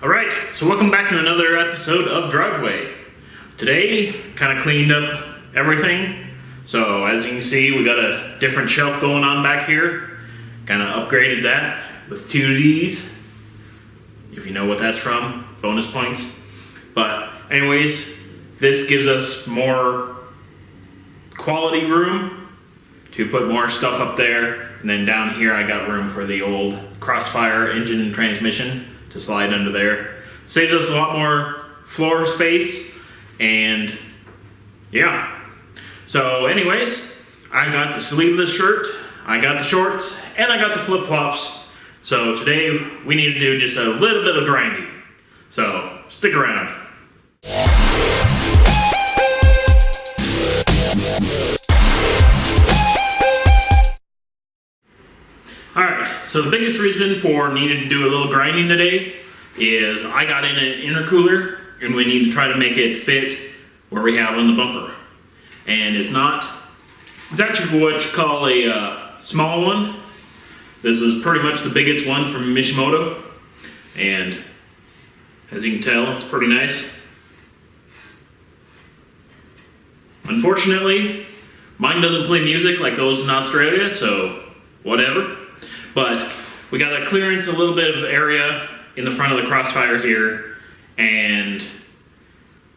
Alright, so welcome back to another episode of Driveway. Today, kind of cleaned up everything. So as you can see, we got a different shelf going on back here. Kind of upgraded that with 2 of these. If you know what that's from, bonus points. But anyways, this gives us more quality room to put more stuff up there. And then down here I got room for the old Crossfire engine and transmission to slide under there. Saves us a lot more floor space, and yeah. So anyways, I got the sleeveless shirt, I got the shorts, and I got the flip-flops. So today we need to do just a little bit of grinding. So stick around. Alright, so the biggest reason for needing to do a little grinding today is I got in an intercooler and we need to try to make it fit where we have on the bumper. And it's actually what you call a small one. This is pretty much the biggest one from Mishimoto. And as you can tell, it's pretty nice. Unfortunately, mine doesn't play music like those in Australia, so whatever. But we got a clearance, a little bit of area in the front of the Crossfire here, and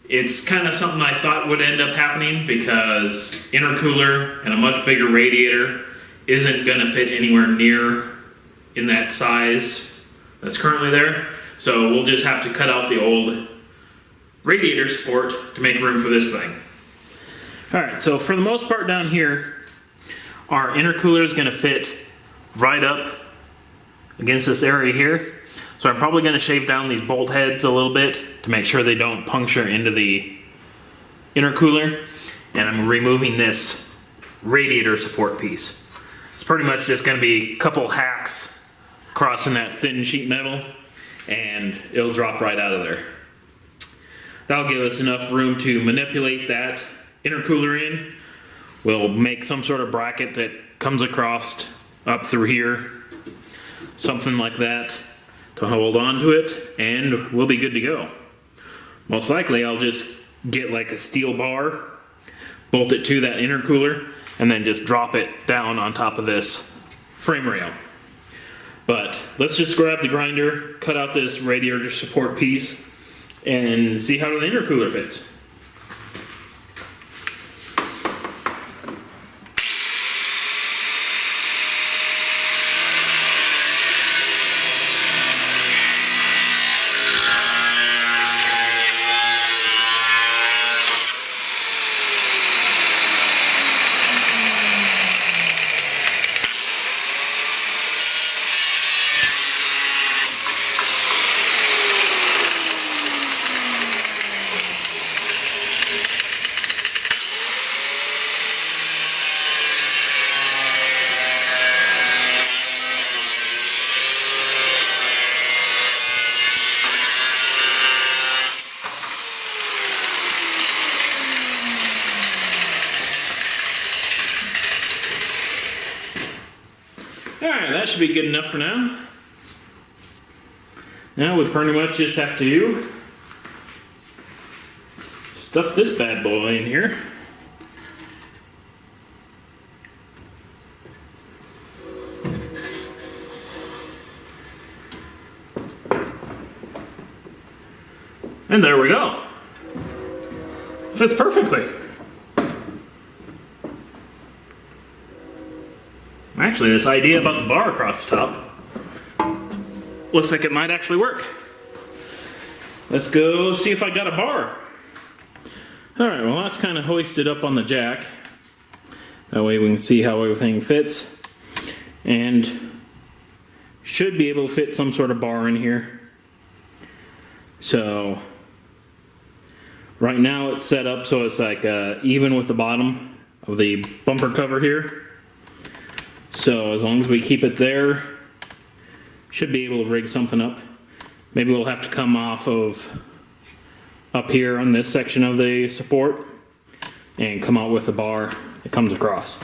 it's kind of something I thought would end up happening because intercooler and a much bigger radiator isn't going to fit anywhere near in that size that's currently there. So we'll just have to cut out the old radiator support to make room for this thing. Alright, so for the most part down here, our intercooler is going to fit right up against this area here. So I'm probably going to shave down these bolt heads a little bit to make sure they don't puncture into the intercooler. And I'm removing this radiator support piece. It's pretty much just going to be a couple hacks crossing that thin sheet metal and it'll drop right out of there. That'll give us enough room to manipulate that intercooler in. We'll make some sort of bracket that comes across up through here, something like that to hold on to it, and we'll be good to go. Most likely I'll just get like a steel bar, bolt it to that intercooler, and then just drop it down on top of this frame rail. But let's just grab the grinder, cut out this radiator support piece, and see how the intercooler fits. Alright, that should be good enough for now. Now we pretty much just have to stuff this bad boy in here. And there we go. Fits perfectly. Actually, this idea about the bar across the top looks like it might actually work. Let's go see if I got a bar. Alright, well that's kind of hoisted up on the jack. That way we can see how everything fits. And should be able to fit some sort of bar in here. So right now it's set up so it's like even with the bottom of the bumper cover here. So as long as we keep it there, should be able to rig something up. Maybe we'll have to come off of up here on this section of the support and come out with a bar that comes across.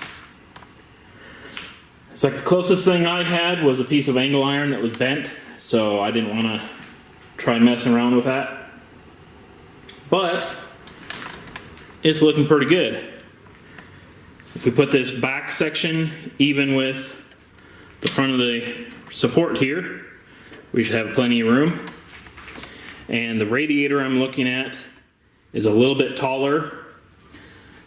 It's like the closest thing I had was a piece of angle iron that was bent, so I didn't want to try messing around with that. But it's looking pretty good. If we put this back section even with the front of the support here, we should have plenty of room. And the radiator I'm looking at is a little bit taller.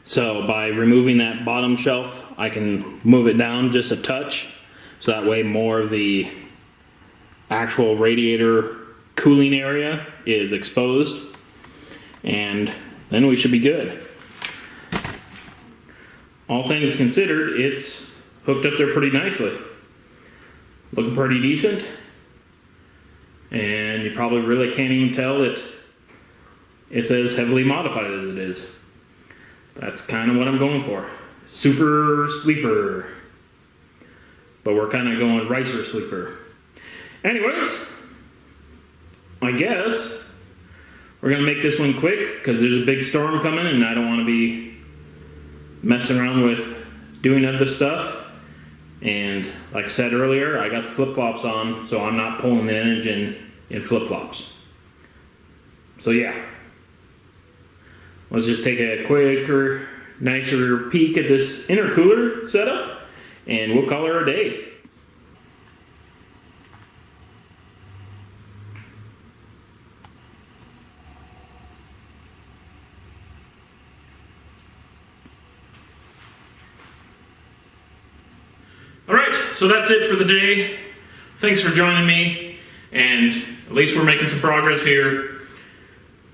So by removing that bottom shelf, I can move it down just a touch. So that way more of the actual radiator cooling area is exposed. And then we should be good. All things considered, it's hooked up there pretty nicely. Looking pretty decent. And you probably really can't even tell that it's as heavily modified as it is. That's kind of what I'm going for. Super sleeper. But we're kind of going ricer sleeper. Anyways, I guess we're going to make this one quick because there's a big storm coming and I don't want to be messing around with doing other stuff. And like I said earlier, I got the flip-flops on, so I'm not pulling the engine in flip-flops. So yeah. Let's just take a quicker, nicer peek at this intercooler setup, and we'll call her a day. Alright, so that's it for the day. Thanks for joining me, and at least we're making some progress here.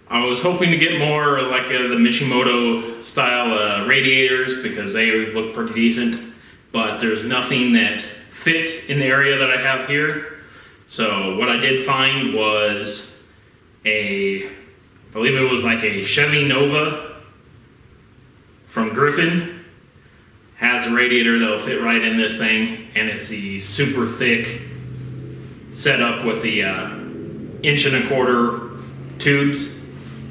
I was hoping to get more like the Mishimoto style radiators because they look pretty decent, but there's nothing that fit in the area that I have here. So what I did find was I believe it was like a Chevy Nova from Griffin. Has a radiator that'll fit right in this thing, and it's the super thick setup with the 1.25 inch tubes.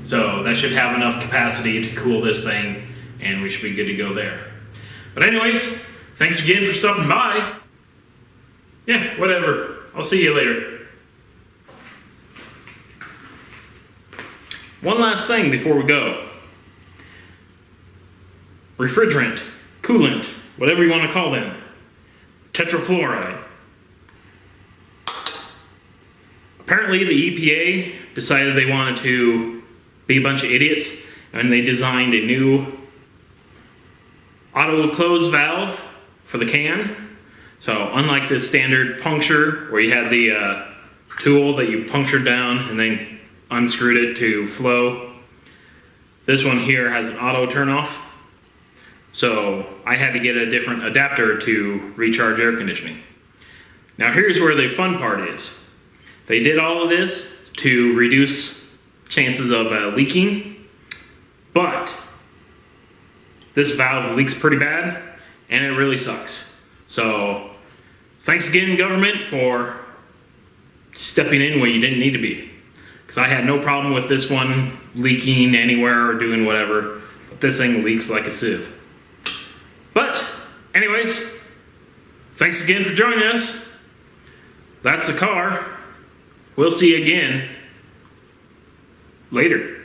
So that should have enough capacity to cool this thing, and we should be good to go there. But anyways, thanks again for stopping by. Yeah, whatever. I'll see you later. One last thing before we go. Refrigerant, coolant, whatever you want to call them. Tetrafluoride. Apparently the EPA decided they wanted to be a bunch of idiots, and they designed a new auto close valve for the can. So unlike the standard puncture where you had the tool that you punctured down and then unscrewed it to flow, this one here has an auto turn off. So I had to get a different adapter to recharge air conditioning. Now here's where the fun part is. They did all of this to reduce chances of leaking, but this valve leaks pretty bad and it really sucks. So thanks again, government, for stepping in where you didn't need to be, because I had no problem with this one leaking anywhere or doing whatever, but this thing leaks like a sieve. But anyways, thanks again for joining us. That's the car. We'll see you again later.